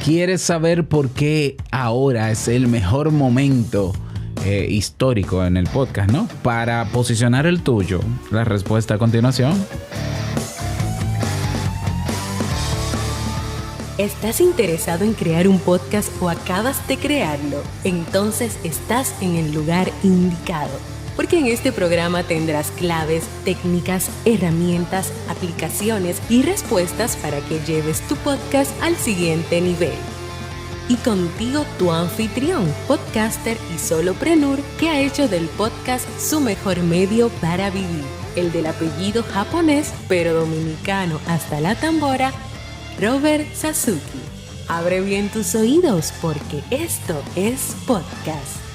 ¿Quieres saber por qué ahora es el mejor momento histórico en el podcast, ¿no? Para posicionar el tuyo. La respuesta a continuación. ¿Estás interesado en crear un podcast o acabas de crearlo? Entonces estás en el lugar indicado. Porque en este programa tendrás claves, técnicas, herramientas, aplicaciones y respuestas para que lleves tu podcast al siguiente nivel. Y contigo tu anfitrión, podcaster y solopreneur que ha hecho del podcast su mejor medio para vivir. El del apellido japonés pero dominicano hasta la tambora, Robert Sasuki. Abre bien tus oídos porque esto es podcast.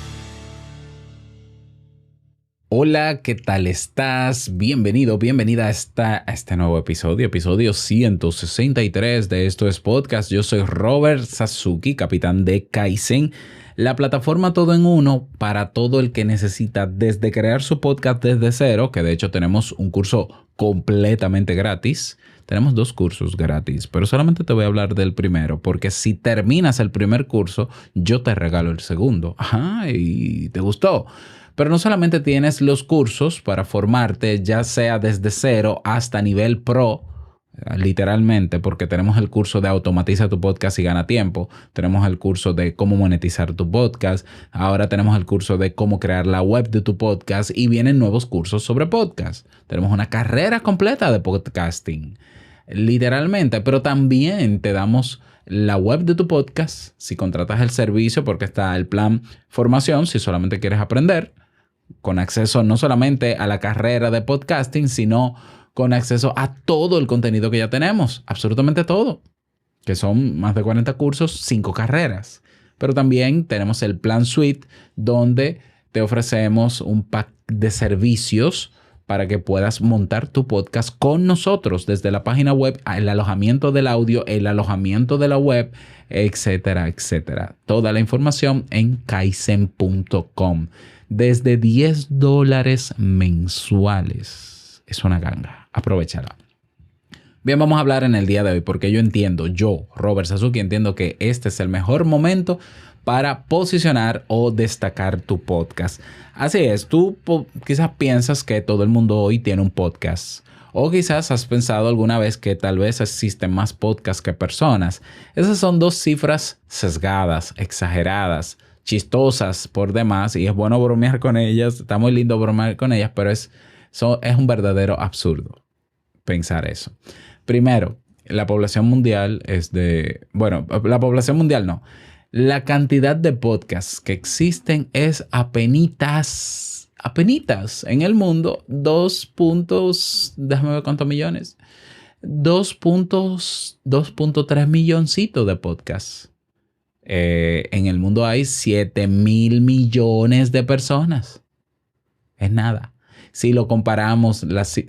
Hola, ¿qué tal estás? Bienvenido, bienvenida a este nuevo episodio 163 de Esto es Podcast. Yo soy Robert Sasuki, capitán de Kaizen, la plataforma todo en uno para todo el que necesita desde crear su podcast desde cero, que de hecho tenemos un curso completamente gratis. Tenemos 2 cursos gratis, pero solamente te voy a hablar del primero, porque si terminas el primer curso, yo te regalo el segundo. Ajá, ¿y te gustó? Pero no solamente tienes los cursos para formarte, ya sea desde cero hasta nivel pro, literalmente, porque tenemos el curso de Automatiza tu podcast y gana tiempo. Tenemos el curso de cómo monetizar tu podcast. Ahora tenemos el curso de cómo crear la web de tu podcast y vienen nuevos cursos sobre podcast. Tenemos una carrera completa de podcasting, literalmente, pero también te damos la web de tu podcast si contratas el servicio, porque está el plan formación si solamente quieres aprender, con acceso no solamente a la carrera de podcasting, sino con acceso a todo el contenido que ya tenemos, absolutamente todo, que son más de 40 cursos, 5 carreras. Pero también tenemos el plan suite, donde te ofrecemos un pack de servicios para que puedas montar tu podcast con nosotros desde la página web, el alojamiento del audio, el alojamiento de la web, etcétera, etcétera. Toda la información en kaizen.com. Desde $10 mensuales. Es una ganga. Aprovechala. Bien, vamos a hablar en el día de hoy porque yo, Robert Sasuki, entiendo que este es el mejor momento para posicionar o destacar tu podcast. Así es, tú quizás piensas que todo el mundo hoy tiene un podcast. O quizás has pensado alguna vez que tal vez existen más podcasts que personas. Esas son 2 cifras sesgadas, exageradas, chistosas por demás, y es bueno bromear con ellas. Está muy lindo bromear con ellas, pero es un verdadero absurdo pensar eso. Primero, la población mundial la población mundial no. La cantidad de podcasts que existen es apenitas en el mundo. Déjame ver cuántos millones. 2.3 milloncitos de podcasts. En el mundo hay 7,000 millones de personas. Es nada. Si comparamos las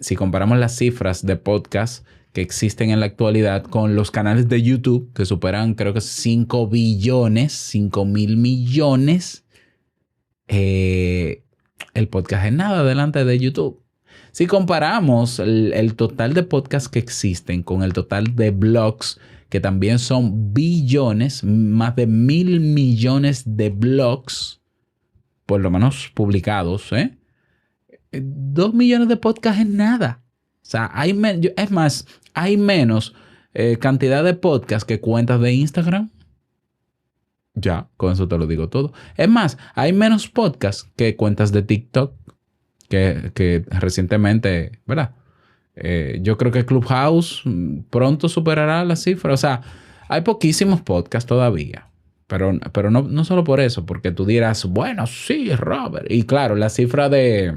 cifras de podcasts que existen en la actualidad con los canales de YouTube, que superan creo que 5 mil millones, el podcast es nada delante de YouTube. Si comparamos el total de podcasts que existen con el total de blogs, que también son billones, más de 1,000 millones de blogs, por lo menos publicados, 2 millones de podcasts es nada. O sea, hay menos cantidad de podcasts que cuentas de Instagram. Ya, con eso te lo digo todo. Es más, hay menos podcasts que cuentas de TikTok que recientemente, ¿verdad? Yo creo que Clubhouse pronto superará la cifra. O sea, hay poquísimos podcasts todavía. Pero no solo por eso, porque tú dirás, bueno, sí, Robert. Y claro, la cifra de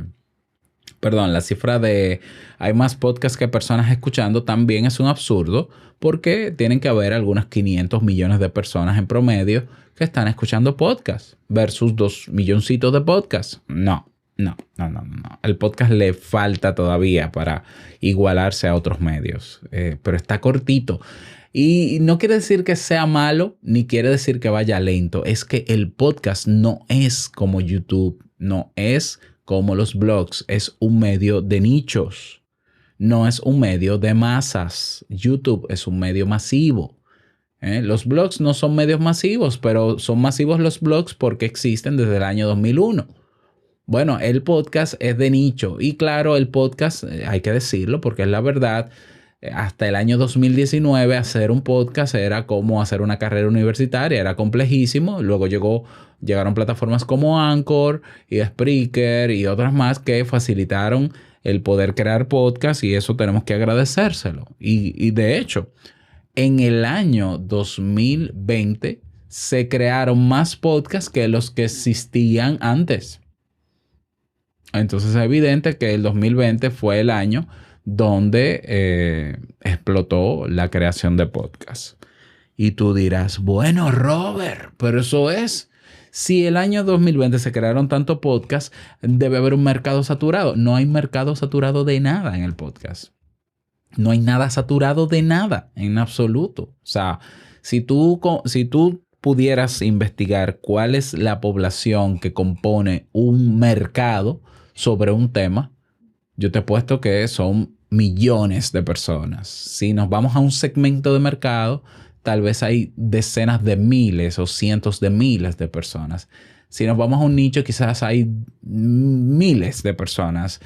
hay más podcasts que personas escuchando también es un absurdo, porque tienen que haber algunas 500 millones de personas en promedio que están escuchando podcasts versus 2 milloncitos de podcasts. No. El podcast le falta todavía para igualarse a otros medios, pero está cortito. Y no quiere decir que sea malo, ni quiere decir que vaya lento. Es que el podcast no es como YouTube, no es como los blogs, es un medio de nichos, no es un medio de masas. YouTube es un medio masivo. Los blogs no son medios masivos, pero son masivos los blogs porque existen desde el año 2001. Bueno, el podcast es de nicho y claro, el podcast, hay que decirlo porque es la verdad, hasta el año 2019 hacer un podcast era como hacer una carrera universitaria, era complejísimo. Luego llegaron plataformas como Anchor y Spreaker y otras más que facilitaron el poder crear podcast y eso tenemos que agradecérselo. Y de hecho, en el año 2020 se crearon más podcasts que los que existían antes. Entonces es evidente que el 2020 fue el año donde explotó la creación de podcasts. Y tú dirás, bueno, Robert, pero eso es. Si el año 2020 se crearon tantos podcasts, debe haber un mercado saturado. No hay mercado saturado de nada en el podcast. No hay nada saturado de nada en absoluto. O sea, si tú pudieras investigar cuál es la población que compone un mercado sobre un tema, yo te apuesto que son millones de personas. Si nos vamos a un segmento de mercado, tal vez hay decenas de miles o cientos de miles de personas. Si nos vamos a un nicho, quizás hay miles de personas.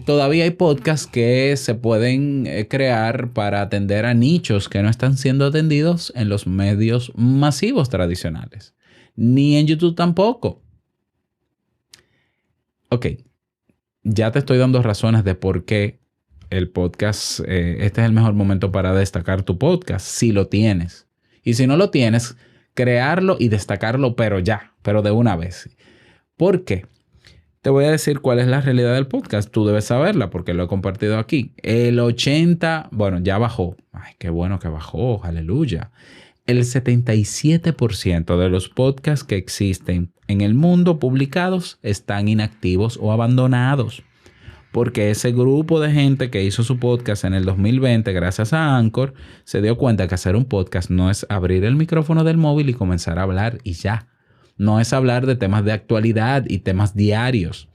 Todavía hay podcasts que se pueden crear para atender a nichos que no están siendo atendidos en los medios masivos tradicionales. Ni en YouTube tampoco. Ok, ya te estoy dando razones de por qué el podcast, este es el mejor momento para destacar tu podcast, si lo tienes. Y si no lo tienes, crearlo y destacarlo, pero de una vez. ¿Por qué? Te voy a decir cuál es la realidad del podcast. Tú debes saberla porque lo he compartido aquí. El 80%, bueno, ya bajó. Ay, qué bueno que bajó, aleluya. El 77% de los podcasts que existen en el mundo publicados están inactivos o abandonados. Porque ese grupo de gente que hizo su podcast en el 2020 gracias a Anchor se dio cuenta que hacer un podcast no es abrir el micrófono del móvil y comenzar a hablar y ya. No es hablar de temas de actualidad y temas diarios.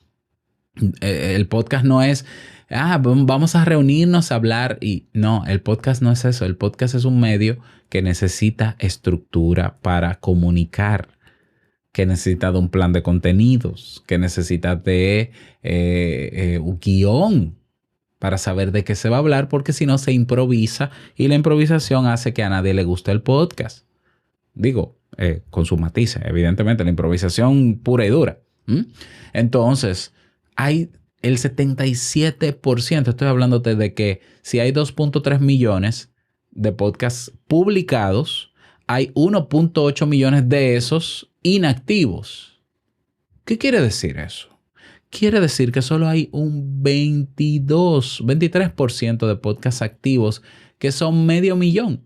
El podcast no es, vamos a reunirnos a hablar y no, el podcast no es eso. El podcast es un medio que necesita estructura para comunicar, que necesita de un plan de contenidos, que necesita de un guión para saber de qué se va a hablar, porque si no se improvisa y la improvisación hace que a nadie le guste el podcast. Digo, con sus matices, evidentemente, la improvisación pura y dura. Entonces, hay el 77%, estoy hablándote de que si hay 2.3 millones de podcasts publicados, hay 1.8 millones de esos inactivos. ¿Qué quiere decir eso? Quiere decir que solo hay un 23% de podcasts activos que son medio millón.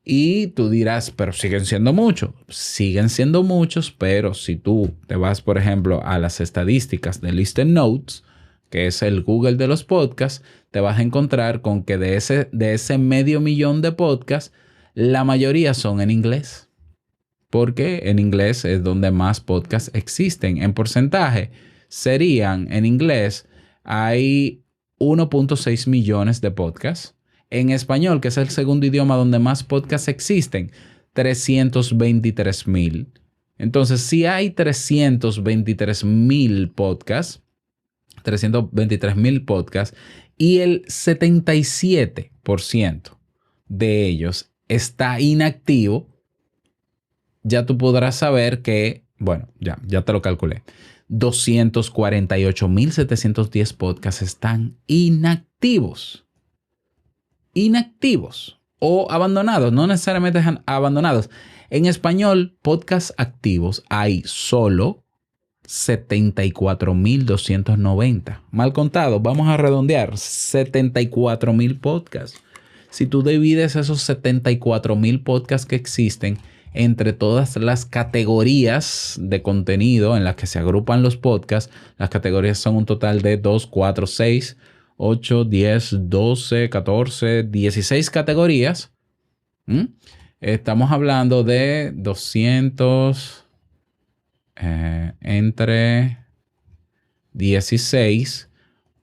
Y tú dirás, pero siguen siendo muchos. Siguen siendo muchos, pero si tú te vas, por ejemplo, a las estadísticas de Listen Notes, que es el Google de los podcasts, te vas a encontrar con que de ese medio millón de podcasts, la mayoría son en inglés. Porque en inglés es donde más podcasts existen. En porcentaje serían en inglés, hay 1.6 millones de podcasts. En español, que es el segundo idioma donde más podcasts existen, 323,000. Entonces, si hay 323,000 podcasts, y el 77% de ellos está inactivo, ya tú podrás saber que, bueno, ya te lo calculé. 248,710 podcasts están inactivos. Inactivos o abandonados, no necesariamente abandonados. En español, podcasts activos hay solo 74,290. Mal contado, vamos a redondear, 74,000 podcasts. Si tú divides esos 74,000 podcasts que existen entre todas las categorías de contenido en las que se agrupan los podcasts, las categorías son un total de 2, 4, 6, 8, 10, 12, 14, 16 categorías. Estamos hablando de 200 entre 16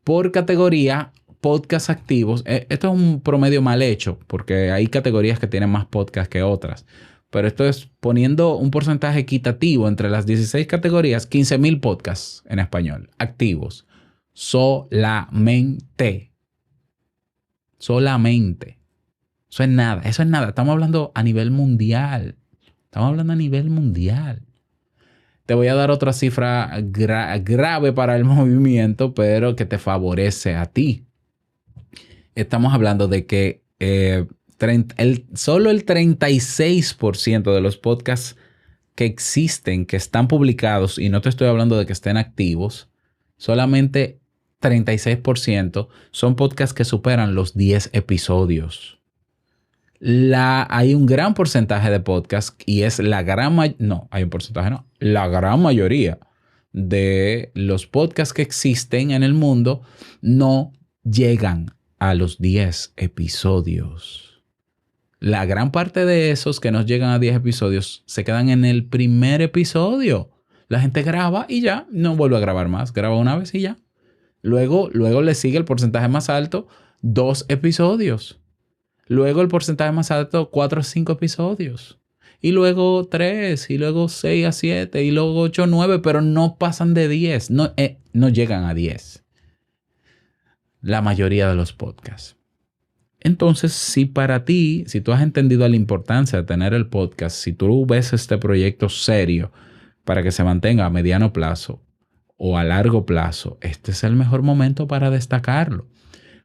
por categoría podcasts activos, esto es un promedio mal hecho, porque hay categorías que tienen más podcasts que otras. Pero esto es poniendo un porcentaje equitativo entre las 16 categorías, 15,000 podcasts en español activos. Solamente. Eso es nada. Estamos hablando a nivel mundial. Te voy a dar otra cifra grave para el movimiento, pero que te favorece a ti. Estamos hablando de que solo el 36% de los podcasts que existen, que están publicados, y no te estoy hablando de que estén activos, solamente 36% son podcasts que superan los 10 episodios. Hay un gran porcentaje de podcasts y es la gran mayoría de los podcasts que existen en el mundo no llegan a los 10 episodios. La gran parte de esos que nos llegan a 10 episodios se quedan en el primer episodio. La gente graba y ya, no vuelve a grabar más. Graba una vez y ya. Luego le sigue el porcentaje más alto, 2 episodios. Luego el porcentaje más alto, 4 o 5 episodios. Y luego 3, y luego 6 a 7, y luego 8 o 9, pero no pasan de 10. No llegan a 10. La mayoría de los podcasts. Entonces, si para ti, si tú has entendido la importancia de tener el podcast, si tú ves este proyecto serio para que se mantenga a mediano plazo o a largo plazo, este es el mejor momento para destacarlo.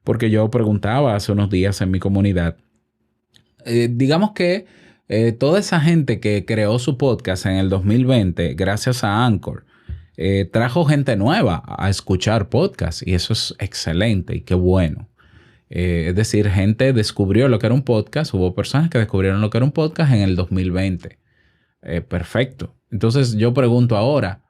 Porque yo preguntaba hace unos días en mi comunidad, digamos que toda esa gente que creó su podcast en el 2020, gracias a Anchor, trajo gente nueva a escuchar podcasts y eso es excelente y qué bueno. Es decir, gente descubrió lo que era un podcast, hubo personas que descubrieron lo que era un podcast en el 2020. Perfecto. Entonces yo pregunto ahora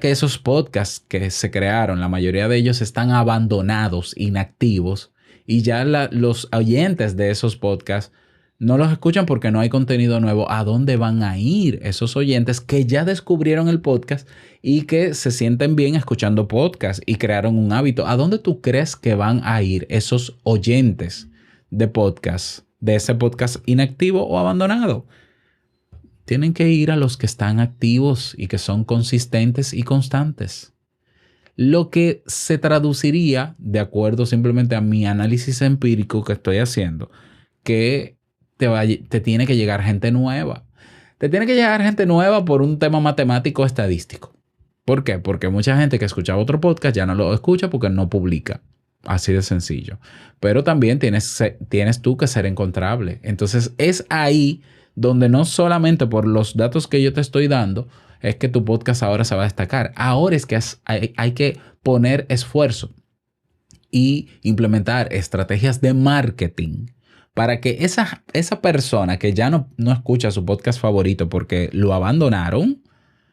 que esos podcasts que se crearon, la mayoría de ellos están abandonados, inactivos, y ya los oyentes de esos podcasts no los escuchan porque no hay contenido nuevo. ¿A dónde van a ir esos oyentes que ya descubrieron el podcast y que se sienten bien escuchando podcasts y crearon un hábito? ¿A dónde tú crees que van a ir esos oyentes de podcast, de ese podcast inactivo o abandonado? Tienen que ir a los que están activos y que son consistentes y constantes. Lo que se traduciría, de acuerdo simplemente a mi análisis empírico que estoy haciendo, que te tiene que llegar gente nueva. Te tiene que llegar gente nueva por un tema matemático estadístico. ¿Por qué? Porque mucha gente que escuchaba otro podcast ya no lo escucha porque no publica. Así de sencillo. Pero también tienes tú que ser encontrable. Entonces es ahí donde no solamente por los datos que yo te estoy dando es que tu podcast ahora se va a destacar. Ahora es que hay que poner esfuerzo y implementar estrategias de marketing para que esa persona que ya no escucha su podcast favorito porque lo abandonaron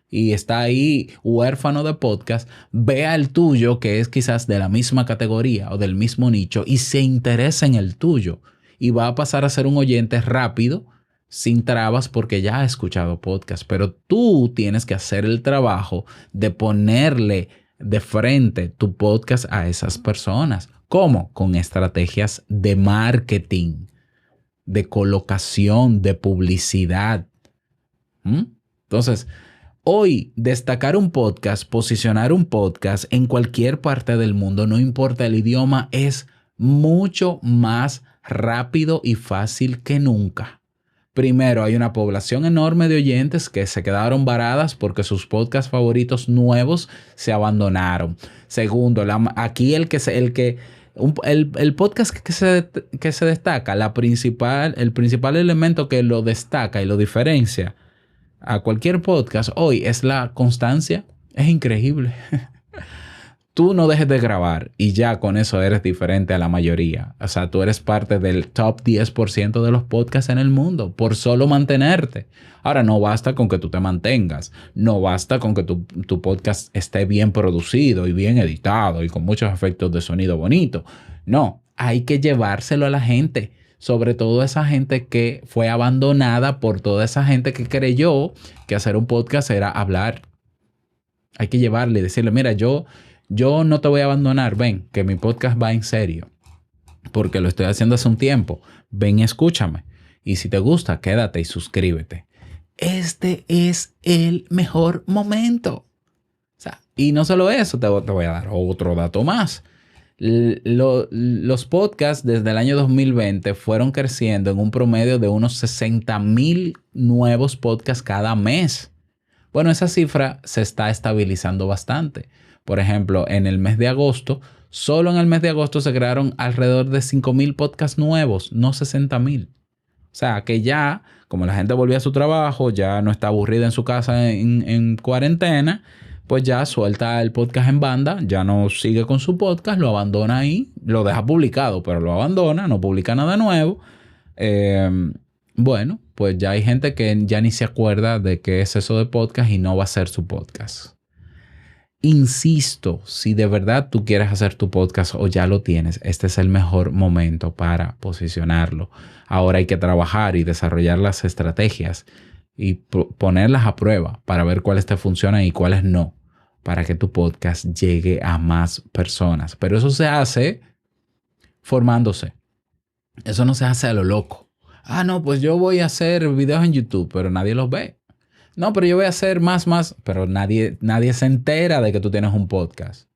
y está ahí huérfano de podcast, vea el tuyo que es quizás de la misma categoría o del mismo nicho y se interesa en el tuyo y va a pasar a ser un oyente rápido, sin trabas, porque ya ha escuchado podcast. Pero tú tienes que hacer el trabajo de ponerle de frente tu podcast a esas personas. ¿Cómo? Con estrategias de marketing, de colocación, de publicidad. Entonces, hoy destacar un podcast, posicionar un podcast en cualquier parte del mundo, no importa el idioma, es mucho más rápido y fácil que nunca. Primero, hay una población enorme de oyentes que se quedaron varadas porque sus podcasts favoritos nuevos se abandonaron. Segundo, aquí el podcast que se destaca, el principal elemento que lo destaca y lo diferencia a cualquier podcast hoy es la constancia. Es increíble. Tú no dejes de grabar y ya con eso eres diferente a la mayoría. O sea, tú eres parte del top 10% de los podcasts en el mundo por solo mantenerte. Ahora, no basta con que tú te mantengas. No basta con que tu podcast esté bien producido y bien editado y con muchos efectos de sonido bonito. No, hay que llevárselo a la gente. Sobre todo esa gente que fue abandonada por toda esa gente que creyó que hacer un podcast era hablar. Hay que llevarle y decirle, mira, yo yo no te voy a abandonar, ven, que mi podcast va en serio, porque lo estoy haciendo hace un tiempo, ven y escúchame. Y si te gusta, quédate y suscríbete. Este es el mejor momento. O sea, y no solo eso, te voy a dar otro dato más. Los podcasts desde el año 2020 fueron creciendo en un promedio de unos 60,000 nuevos podcasts cada mes. Bueno, esa cifra se está estabilizando bastante. Por ejemplo, en el mes de agosto, solo en el mes de agosto se crearon alrededor de 5,000 podcasts nuevos, no 60,000. O sea, que ya, como la gente volvió a su trabajo, ya no está aburrida en su casa en cuarentena, pues ya suelta el podcast en banda, ya no sigue con su podcast, lo abandona ahí, lo deja publicado, pero lo abandona, no publica nada nuevo. Bueno, pues ya hay gente que ya ni se acuerda de qué es eso de podcast y no va a hacer su podcast. Insisto, si de verdad tú quieres hacer tu podcast o ya lo tienes, este es el mejor momento para posicionarlo. Ahora hay que trabajar y desarrollar las estrategias y ponerlas a prueba para ver cuáles te funcionan y cuáles no, para que tu podcast llegue a más personas. Pero eso se hace formándose. Eso no se hace a lo loco. Ah, no, pues yo voy a hacer videos en YouTube, pero nadie los ve. No, pero yo voy a hacer más, pero nadie se entera de que tú tienes un podcast.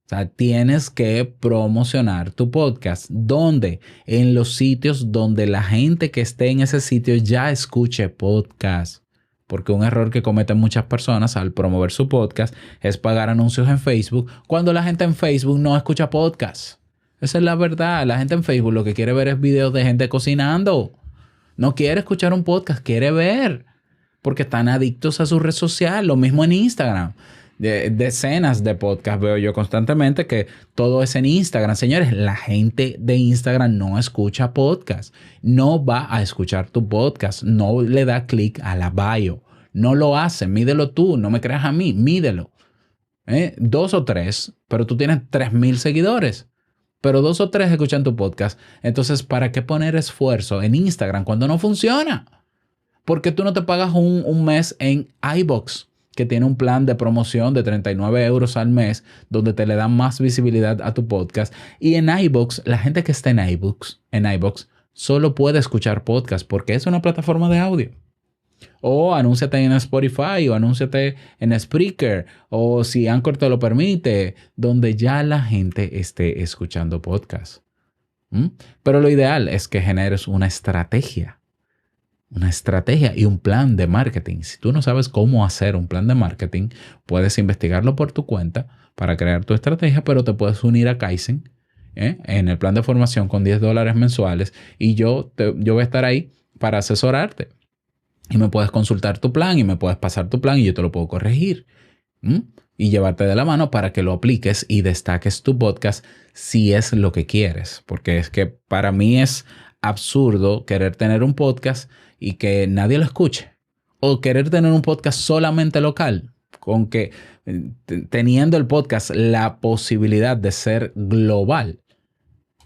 O sea, tienes que promocionar tu podcast. ¿Dónde? En los sitios donde la gente que esté en ese sitio ya escuche podcast. Porque un error que cometen muchas personas al promover su podcast es pagar anuncios en Facebook cuando la gente en Facebook no escucha podcast. Esa es la verdad. La gente en Facebook lo que quiere ver es videos de gente cocinando. No quiere escuchar un podcast, quiere ver. Porque están adictos a su red social. Lo mismo en Instagram. Decenas de podcasts veo yo constantemente que todo es en Instagram. Señores, la gente de Instagram no escucha podcast. No va a escuchar tu podcast. No le da clic a la bio. No lo hace. Mídelo tú. No me creas a mí. Mídelo. 2 o 3. Pero tú tienes 3,000 seguidores. Pero 2 o 3 escuchan tu podcast. Entonces, ¿para qué poner esfuerzo en Instagram cuando no funciona? Porque tú no te pagas un mes en iVoox, que tiene un plan de promoción de 39 euros al mes, donde te le dan más visibilidad a tu podcast. Y en iVoox, la gente que está en iVoox solo puede escuchar podcast porque es una plataforma de audio. O anúnciate en Spotify, o anúnciate en Spreaker, o si Anchor te lo permite, donde ya la gente esté escuchando podcast. Pero lo ideal es que generes una estrategia y un plan de marketing. Si tú no sabes cómo hacer un plan de marketing, puedes investigarlo por tu cuenta para crear tu estrategia, pero te puedes unir a Kaizen en el plan de formación con $10 mensuales y yo voy a estar ahí para asesorarte. Y me puedes consultar tu plan y me puedes pasar tu plan y yo te lo puedo corregir. Y llevarte de la mano para que lo apliques y destaques tu podcast si es lo que quieres. Porque es que para mí es absurdo querer tener un podcast y que nadie lo escuche. O querer tener un podcast solamente local, con que teniendo el podcast la posibilidad de ser global.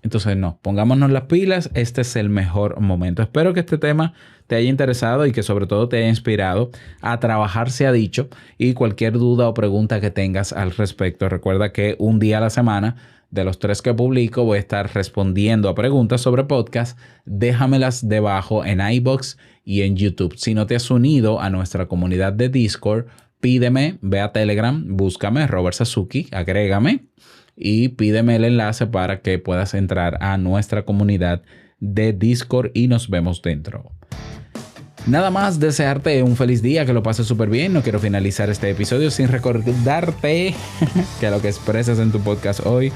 Entonces no, pongámonos las pilas, este es el mejor momento. Espero que este tema te haya interesado y que sobre todo te haya inspirado a trabajar, se ha dicho, y cualquier duda o pregunta que tengas al respecto. Recuerda que un día a la semana, de los 3 que publico, voy a estar respondiendo a preguntas sobre podcast. Déjamelas debajo en iVoox y en YouTube. Si no te has unido a nuestra comunidad de Discord, pídeme, ve a Telegram, búscame, Robert Sasuki, agrégame y pídeme el enlace para que puedas entrar a nuestra comunidad de Discord y nos vemos dentro. Nada más, desearte un feliz día, que lo pases súper bien. No quiero finalizar este episodio sin recordarte que lo que expresas en tu podcast hoy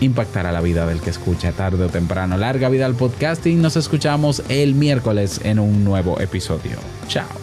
impactará la vida del que escucha tarde o temprano. Larga vida al podcasting. Nos escuchamos el miércoles en un nuevo episodio. Chao.